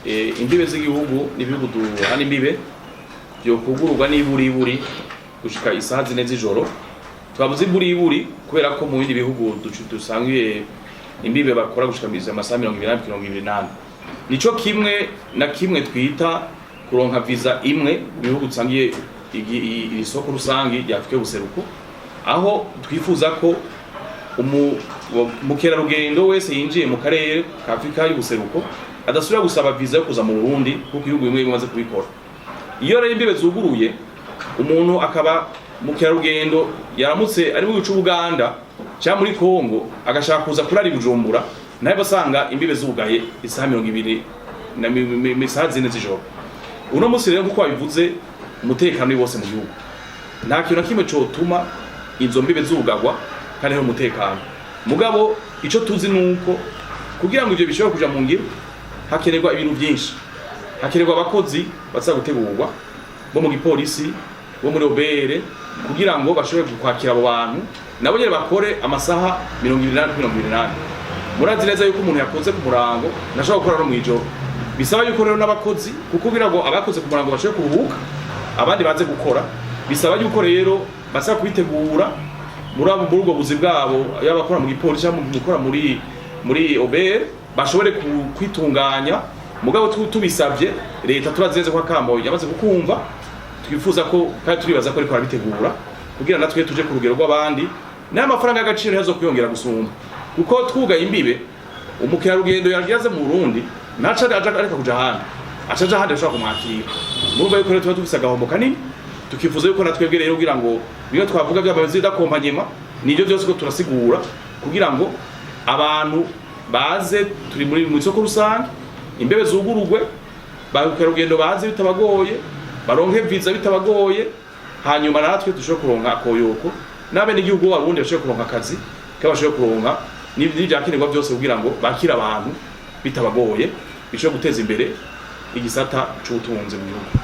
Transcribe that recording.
imbibe z'igihugu n'ibihugu duhana imbibe byo kugururwa n'iburi gushika isaha 4 z'ijoro. Twabuze iburi kubera ko mu bindi bihugu dusangiye imbibe bakora gushika amasaha 28. Nico kimwe na kimwe twita kuronka visa imwe bihugu dusangiye isoko rusangi rya Afrika y'ubuseruko, aho twifuza ko umukerarugendo wese yinjiye mu karere ka Afrika y'ubuseruko adasubira gusaba visa yo kuza mu Burundi kuko ibihugu bimwe bimaze kubikora. Iyo rero imbibe zuguruye, umuntu akaba mukerarugendo yaramutse ari mu gihugu cy'Uganda cyangwa muri Kongo agashaka kuza kurari Bujumbura, naye basanga imbibe zugaye isaha 20 na isaha 4 z'ijoro. Uno musi rero kuko wabivuze umutekano ni wose mu gihugu, nta kintu na kimwe cotuma izo mbibe zugagwa kandi hari umutekano. Mugabo ico tuzi nuko kugira ngo ivyo bishobora kuja mu ngiro hakenerwa ibintu byinshi. Hakenerwa abakozi baza gutegurwa bo mu gipolisi, bo muri obere, kugira ngo bashobore kwakira abo bantu nabo nyene bakore amasaha 28. Murazi neza yuko umuntu yakoze ku murango nashaka gukora no mwijoro. Bisaba yuko rero n'abakozi kuko kugira ngo abakoze ku murango bashobore kuruhuka abandi baze gukora, bisaba yuko rero basa kubitegura muri ubwo buzi bwabo, yabakora mu gipolisi cyangwa gukora muri obere, bashobore kwitunganya. Mugabo tubisabye leta turazeze ko akambo yamaze kukumva, twifuza ko kandi turibaza ko ariko arabitegura kugira natwe tuje ku rugero rw'abandi n'amafaranga y'agaciro yazo kwiyongera gusumba, kuko twugaye imbibe umukerarugendo yagize mu Burundi naca ariko kuja handi acaja handi ashobora kumwakira. Murumva yuko tuba tufise agahombo kanini, tukifuza yuko natwebwe rero kugira ngo biyo twavuga by'abayobozi d'akompagnement nibyo byose ko turasigura kugira ngo abantu baze turi muri mu isoko rusange, imbebe zugururwe, bakerarugendo baze bitabagoye, baronke visa bitabagoye, hanyuma natwe dushobora kuronka akoyoko nabe n'igihugu w'Abarundi bashobora kuronka akazi kabashobora kuronka n'ibyakenerwa byose kugira ngo bakira abantu bitabagoye, bishobora guteza imbere igisata c'ubutunzi mu gihugu.